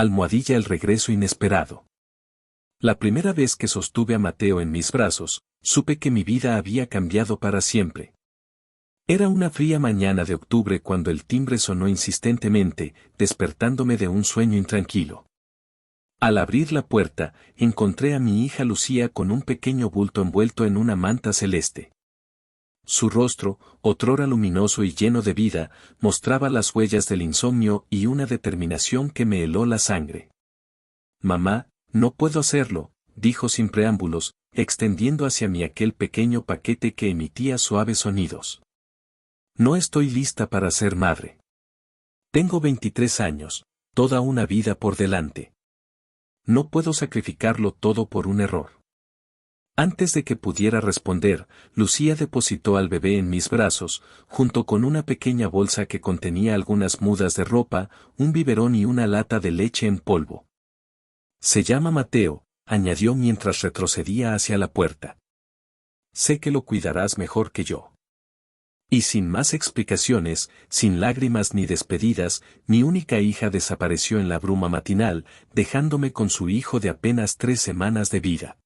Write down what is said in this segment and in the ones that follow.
Almohadilla el regreso inesperado. La primera vez que sostuve a Mateo en mis brazos, supe que mi vida había cambiado para siempre. Era una fría mañana de octubre cuando el timbre sonó insistentemente, despertándome de un sueño intranquilo. Al abrir la puerta, encontré a mi hija Lucía con un pequeño bulto envuelto en una manta celeste. Su rostro, otrora luminoso y lleno de vida, mostraba las huellas del insomnio y una determinación que me heló la sangre. «Mamá, no puedo hacerlo», dijo sin preámbulos, extendiendo hacia mí aquel pequeño paquete que emitía suaves sonidos. «No estoy lista para ser madre. Tengo 23 años, toda una vida por delante. No puedo sacrificarlo todo por un error». Antes de que pudiera responder, Lucía depositó al bebé en mis brazos, junto con una pequeña bolsa que contenía algunas mudas de ropa, un biberón y una lata de leche en polvo. «Se llama Mateo», añadió mientras retrocedía hacia la puerta. «Sé que lo cuidarás mejor que yo». Y sin más explicaciones, sin lágrimas ni despedidas, mi única hija desapareció en la bruma matinal, dejándome con su hijo de apenas 3 semanas de vida.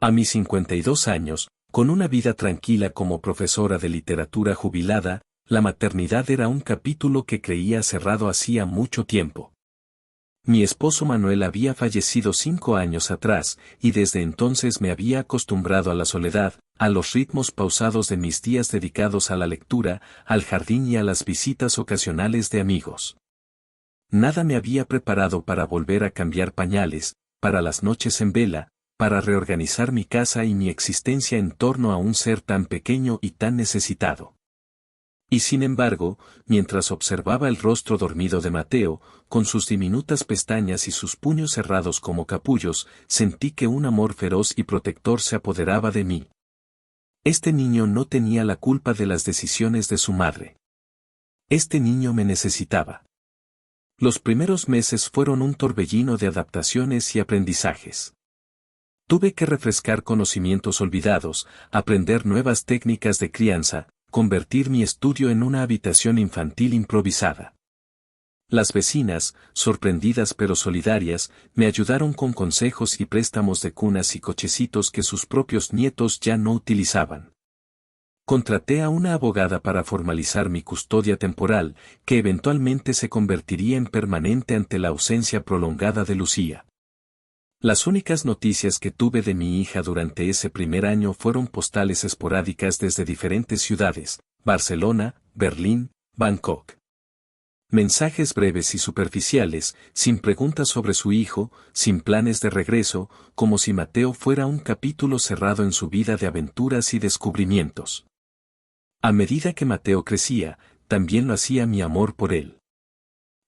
A mis 52 años, con una vida tranquila como profesora de literatura jubilada, la maternidad era un capítulo que creía cerrado hacía mucho tiempo. Mi esposo Manuel había fallecido 5 años atrás, y desde entonces me había acostumbrado a la soledad, a los ritmos pausados de mis días dedicados a la lectura, al jardín y a las visitas ocasionales de amigos. Nada me había preparado para volver a cambiar pañales, para las noches en vela, para reorganizar mi casa y mi existencia en torno a un ser tan pequeño y tan necesitado. Y sin embargo, mientras observaba el rostro dormido de Mateo, con sus diminutas pestañas y sus puños cerrados como capullos, sentí que un amor feroz y protector se apoderaba de mí. Este niño no tenía la culpa de las decisiones de su madre. Este niño me necesitaba. Los primeros meses fueron un torbellino de adaptaciones y aprendizajes. Tuve que refrescar conocimientos olvidados, aprender nuevas técnicas de crianza, convertir mi estudio en una habitación infantil improvisada. Las vecinas, sorprendidas pero solidarias, me ayudaron con consejos y préstamos de cunas y cochecitos que sus propios nietos ya no utilizaban. Contraté a una abogada para formalizar mi custodia temporal, que eventualmente se convertiría en permanente ante la ausencia prolongada de Lucía. Las únicas noticias que tuve de mi hija durante ese primer año fueron postales esporádicas desde diferentes ciudades, Barcelona, Berlín, Bangkok. Mensajes breves y superficiales, sin preguntas sobre su hijo, sin planes de regreso, como si Mateo fuera un capítulo cerrado en su vida de aventuras y descubrimientos. A medida que Mateo crecía, también lo hacía mi amor por él.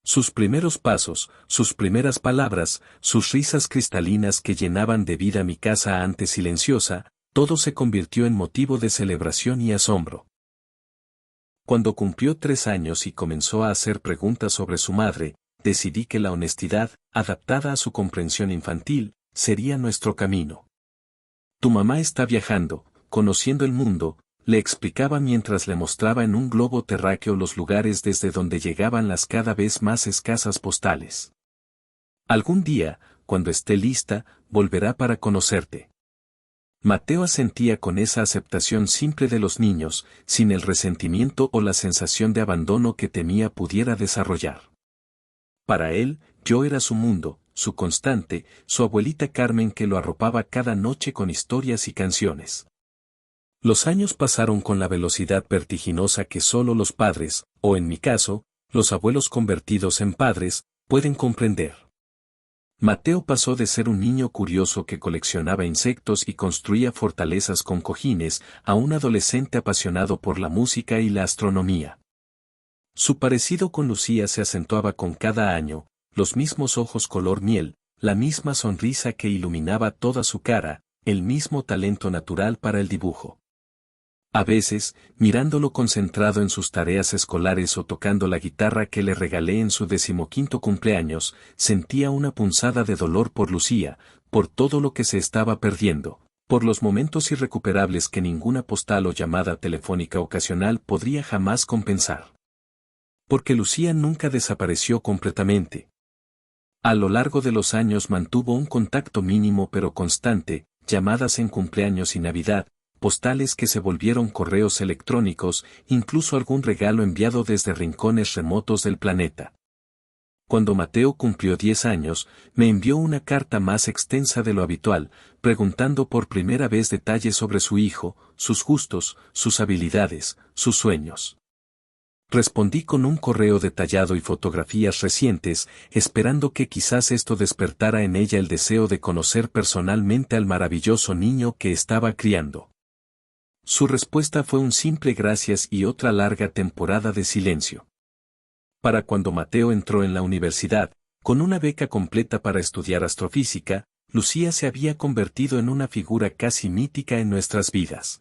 Sus primeros pasos, sus primeras palabras, sus risas cristalinas que llenaban de vida mi casa antes silenciosa, todo se convirtió en motivo de celebración y asombro. Cuando cumplió 3 años y comenzó a hacer preguntas sobre su madre, decidí que la honestidad, adaptada a su comprensión infantil, sería nuestro camino. «Tu mamá está viajando, conociendo el mundo», le explicaba mientras le mostraba en un globo terráqueo los lugares desde donde llegaban las cada vez más escasas postales. «Algún día, cuando esté lista, volverá para conocerte». Mateo asentía con esa aceptación simple de los niños, sin el resentimiento o la sensación de abandono que temía pudiera desarrollar. Para él, yo era su mundo, su constante, su abuelita Carmen que lo arropaba cada noche con historias y canciones. Los años pasaron con la velocidad vertiginosa que solo los padres, o en mi caso, los abuelos convertidos en padres, pueden comprender. Mateo pasó de ser un niño curioso que coleccionaba insectos y construía fortalezas con cojines, a un adolescente apasionado por la música y la astronomía. Su parecido con Lucía se acentuaba con cada año, los mismos ojos color miel, la misma sonrisa que iluminaba toda su cara, el mismo talento natural para el dibujo. A veces, mirándolo concentrado en sus tareas escolares o tocando la guitarra que le regalé en su 15º cumpleaños, sentía una punzada de dolor por Lucía, por todo lo que se estaba perdiendo, por los momentos irrecuperables que ninguna postal o llamada telefónica ocasional podría jamás compensar. Porque Lucía nunca desapareció completamente. A lo largo de los años mantuvo un contacto mínimo pero constante, llamadas en cumpleaños y Navidad, postales que se volvieron correos electrónicos, incluso algún regalo enviado desde rincones remotos del planeta. Cuando Mateo cumplió 10 años, me envió una carta más extensa de lo habitual, preguntando por primera vez detalles sobre su hijo, sus gustos, sus habilidades, sus sueños. Respondí con un correo detallado y fotografías recientes, esperando que quizás esto despertara en ella el deseo de conocer personalmente al maravilloso niño que estaba criando. Su respuesta fue un simple gracias y otra larga temporada de silencio. Para cuando Mateo entró en la universidad, con una beca completa para estudiar astrofísica, Lucía se había convertido en una figura casi mítica en nuestras vidas.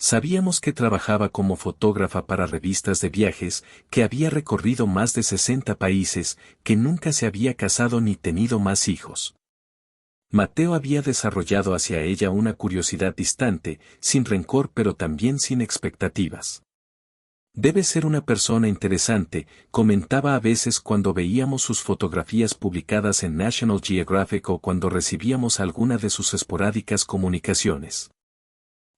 Sabíamos que trabajaba como fotógrafa para revistas de viajes, que había recorrido más de 60 países, que nunca se había casado ni tenido más hijos. Mateo había desarrollado hacia ella una curiosidad distante, sin rencor pero también sin expectativas. Debe ser una persona interesante, comentaba a veces cuando veíamos sus fotografías publicadas en National Geographic o cuando recibíamos alguna de sus esporádicas comunicaciones.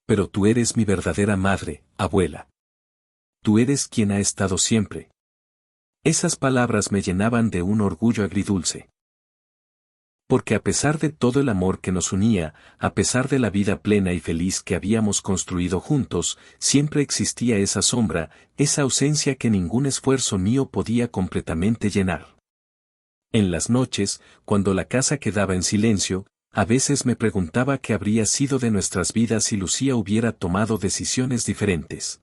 Pero tú eres mi verdadera madre, abuela. Tú eres quien ha estado siempre. Esas palabras me llenaban de un orgullo agridulce. Porque a pesar de todo el amor que nos unía, a pesar de la vida plena y feliz que habíamos construido juntos, siempre existía esa sombra, esa ausencia que ningún esfuerzo mío podía completamente llenar. En las noches, cuando la casa quedaba en silencio, a veces me preguntaba qué habría sido de nuestras vidas si Lucía hubiera tomado decisiones diferentes.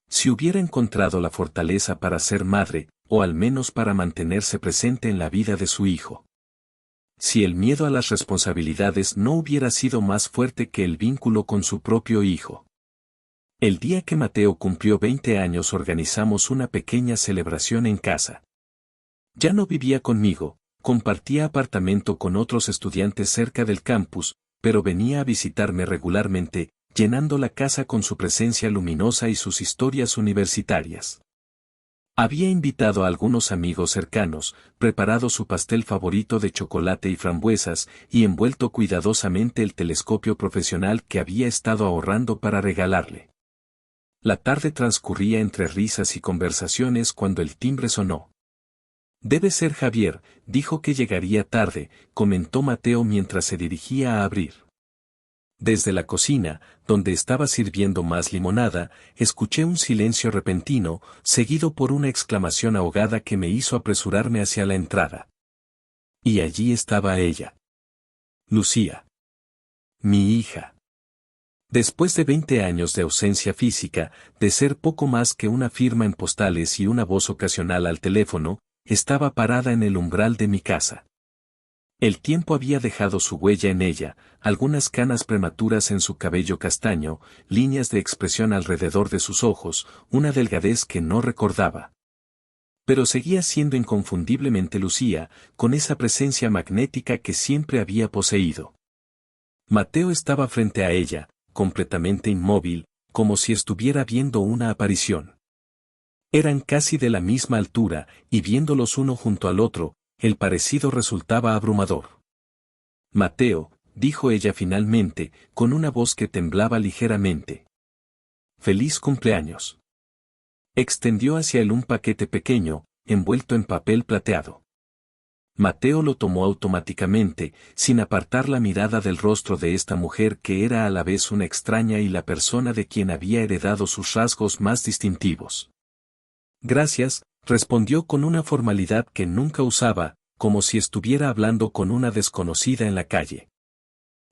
Si hubiera encontrado la fortaleza para ser madre, o al menos para mantenerse presente en la vida de su hijo. Si el miedo a las responsabilidades no hubiera sido más fuerte que el vínculo con su propio hijo. El día que Mateo cumplió 20 años organizamos una pequeña celebración en casa. Ya no vivía conmigo, compartía apartamento con otros estudiantes cerca del campus, pero venía a visitarme regularmente, llenando la casa con su presencia luminosa y sus historias universitarias. Había invitado a algunos amigos cercanos, preparado su pastel favorito de chocolate y frambuesas, y envuelto cuidadosamente el telescopio profesional que había estado ahorrando para regalarle. La tarde transcurría entre risas y conversaciones cuando el timbre sonó. Debe ser Javier, dijo que llegaría tarde, comentó Mateo mientras se dirigía a abrir. Desde la cocina, donde estaba sirviendo más limonada, escuché un silencio repentino, seguido por una exclamación ahogada que me hizo apresurarme hacia la entrada. Y allí estaba ella. Lucía. Mi hija. Después de 20 años de ausencia física, de ser poco más que una firma en postales y una voz ocasional al teléfono, estaba parada en el umbral de mi casa. El tiempo había dejado su huella en ella, algunas canas prematuras en su cabello castaño, líneas de expresión alrededor de sus ojos, una delgadez que no recordaba. Pero seguía siendo inconfundiblemente Lucía, con esa presencia magnética que siempre había poseído. Mateo estaba frente a ella, completamente inmóvil, como si estuviera viendo una aparición. Eran casi de la misma altura, y viéndolos uno junto al otro, el parecido resultaba abrumador. Mateo, dijo ella finalmente, con una voz que temblaba ligeramente. ¡Feliz cumpleaños! Extendió hacia él un paquete pequeño, envuelto en papel plateado. Mateo lo tomó automáticamente, sin apartar la mirada del rostro de esta mujer que era a la vez una extraña y la persona de quien había heredado sus rasgos más distintivos. Gracias, respondió con una formalidad que nunca usaba, como si estuviera hablando con una desconocida en la calle.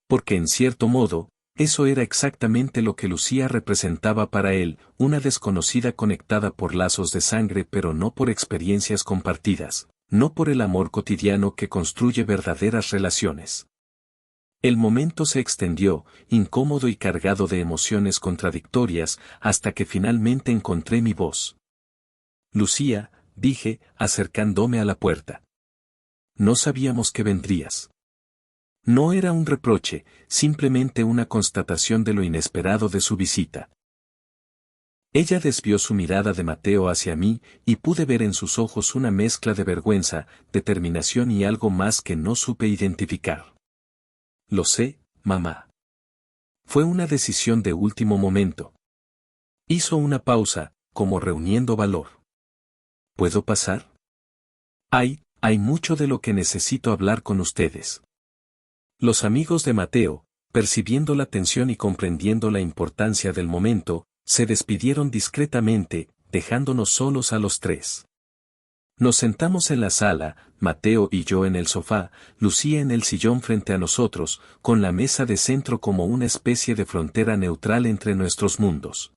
Porque en cierto modo, eso era exactamente lo que Lucía representaba para él, una desconocida conectada por lazos de sangre pero no por experiencias compartidas, no por el amor cotidiano que construye verdaderas relaciones. El momento se extendió, incómodo y cargado de emociones contradictorias, hasta que finalmente encontré mi voz. Lucía, dije, acercándome a la puerta. No sabíamos que vendrías. No era un reproche, simplemente una constatación de lo inesperado de su visita. Ella desvió su mirada de Mateo hacia mí, y pude ver en sus ojos una mezcla de vergüenza, determinación y algo más que no supe identificar. Lo sé, mamá. Fue una decisión de último momento. Hizo una pausa, como reuniendo valor. ¿Puedo pasar? Hay mucho de lo que necesito hablar con ustedes. Los amigos de Mateo, percibiendo la tensión y comprendiendo la importancia del momento, se despidieron discretamente, dejándonos solos a los tres. Nos sentamos en la sala, Mateo y yo en el sofá, Lucía en el sillón frente a nosotros, con la mesa de centro como una especie de frontera neutral entre nuestros mundos.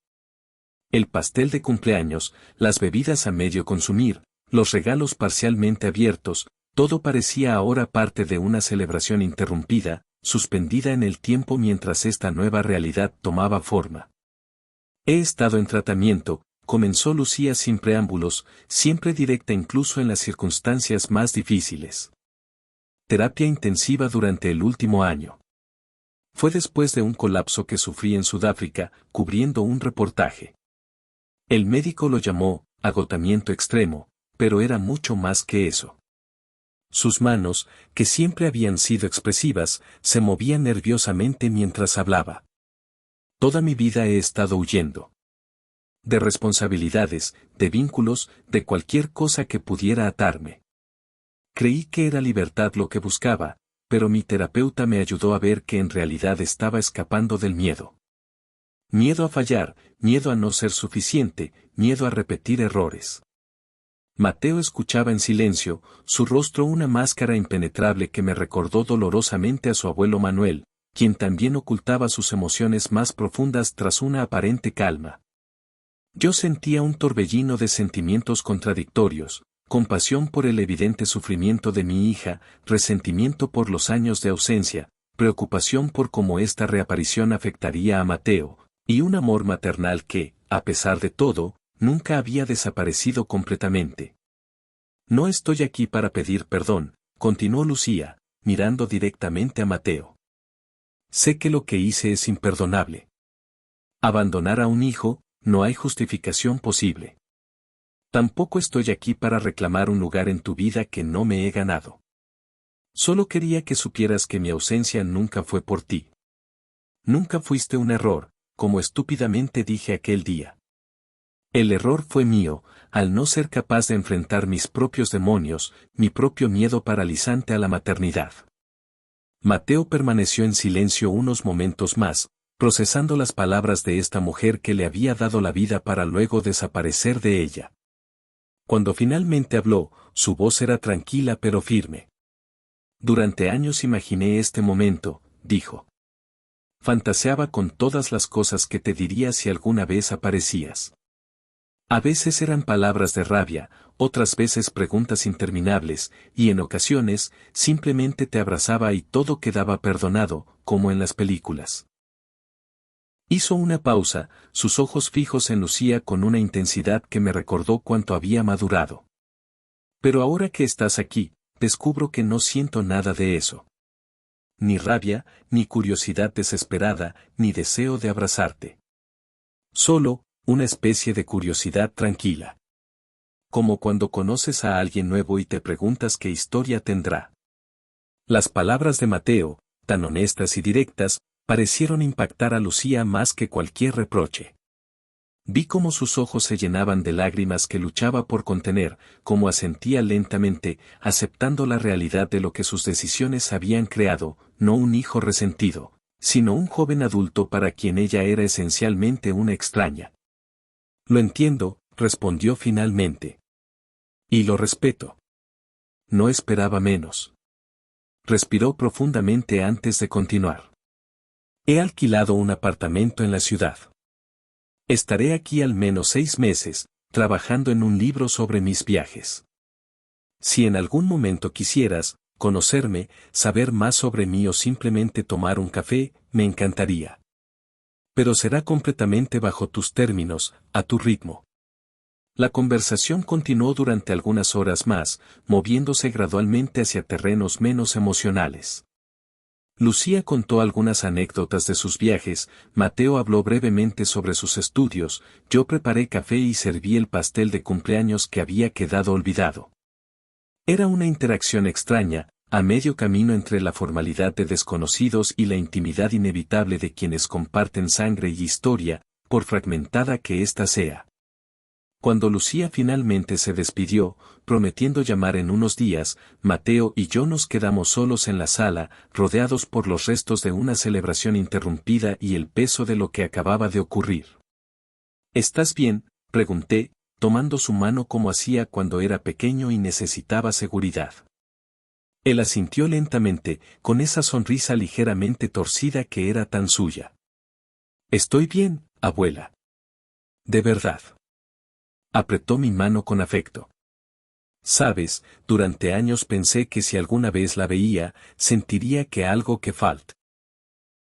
El pastel de cumpleaños, las bebidas a medio consumir, los regalos parcialmente abiertos, todo parecía ahora parte de una celebración interrumpida, suspendida en el tiempo mientras esta nueva realidad tomaba forma. He estado en tratamiento, comenzó Lucía sin preámbulos, siempre directa incluso en las circunstancias más difíciles. Terapia intensiva durante el último año. Fue después de un colapso que sufrí en Sudáfrica, cubriendo un reportaje. El médico lo llamó agotamiento extremo, pero era mucho más que eso. Sus manos, que siempre habían sido expresivas, se movían nerviosamente mientras hablaba. Toda mi vida he estado huyendo. De responsabilidades, de vínculos, de cualquier cosa que pudiera atarme. Creí que era libertad lo que buscaba, pero mi terapeuta me ayudó a ver que en realidad estaba escapando del miedo. Miedo a fallar, miedo a no ser suficiente, miedo a repetir errores. Mateo escuchaba en silencio, su rostro una máscara impenetrable que me recordó dolorosamente a su abuelo Manuel, quien también ocultaba sus emociones más profundas tras una aparente calma. Yo sentía un torbellino de sentimientos contradictorios, compasión por el evidente sufrimiento de mi hija, resentimiento por los años de ausencia, preocupación por cómo esta reaparición afectaría a Mateo, y un amor maternal que, a pesar de todo, nunca había desaparecido completamente. No estoy aquí para pedir perdón, continuó Lucía, mirando directamente a Mateo. Sé que lo que hice es imperdonable. Abandonar a un hijo, no hay justificación posible. Tampoco estoy aquí para reclamar un lugar en tu vida que no me he ganado. Solo quería que supieras que mi ausencia nunca fue por ti. Nunca fuiste un error, como estúpidamente dije aquel día. El error fue mío, al no ser capaz de enfrentar mis propios demonios, mi propio miedo paralizante a la maternidad. Mateo permaneció en silencio unos momentos más, procesando las palabras de esta mujer que le había dado la vida para luego desaparecer de ella. Cuando finalmente habló, su voz era tranquila pero firme. Durante años imaginé este momento, dijo. Fantaseaba con todas las cosas que te diría si alguna vez aparecías. A veces eran palabras de rabia, otras veces preguntas interminables, y en ocasiones, simplemente te abrazaba y todo quedaba perdonado, como en las películas. Hizo una pausa, sus ojos fijos en Lucía con una intensidad que me recordó cuánto había madurado. Pero ahora que estás aquí, descubro que no siento nada de eso. Ni rabia, ni curiosidad desesperada, ni deseo de abrazarte. Solo, una especie de curiosidad tranquila. Como cuando conoces a alguien nuevo y te preguntas qué historia tendrá. Las palabras de Mateo, tan honestas y directas, parecieron impactar a Lucía más que cualquier reproche. Vi cómo sus ojos se llenaban de lágrimas que luchaba por contener, cómo asentía lentamente, aceptando la realidad de lo que sus decisiones habían creado, no un hijo resentido, sino un joven adulto para quien ella era esencialmente una extraña. Lo entiendo, respondió finalmente. Y lo respeto. No esperaba menos. Respiró profundamente antes de continuar. He alquilado un apartamento en la ciudad. Estaré aquí al menos 6 meses, trabajando en un libro sobre mis viajes. Si en algún momento quisieras conocerme, saber más sobre mí o simplemente tomar un café, me encantaría. Pero será completamente bajo tus términos, a tu ritmo. La conversación continuó durante algunas horas más, moviéndose gradualmente hacia terrenos menos emocionales. Lucía contó algunas anécdotas de sus viajes, Mateo habló brevemente sobre sus estudios, yo preparé café y serví el pastel de cumpleaños que había quedado olvidado. Era una interacción extraña, a medio camino entre la formalidad de desconocidos y la intimidad inevitable de quienes comparten sangre y historia, por fragmentada que ésta sea. Cuando Lucía finalmente se despidió, prometiendo llamar en unos días, Mateo y yo nos quedamos solos en la sala, rodeados por los restos de una celebración interrumpida y el peso de lo que acababa de ocurrir. ¿Estás bien?, pregunté, tomando su mano como hacía cuando era pequeño y necesitaba seguridad. Él asintió lentamente, con esa sonrisa ligeramente torcida que era tan suya. Estoy bien, abuela. De verdad. Apretó mi mano con afecto. Sabes, durante años pensé que si alguna vez la veía, sentiría que algo que falta.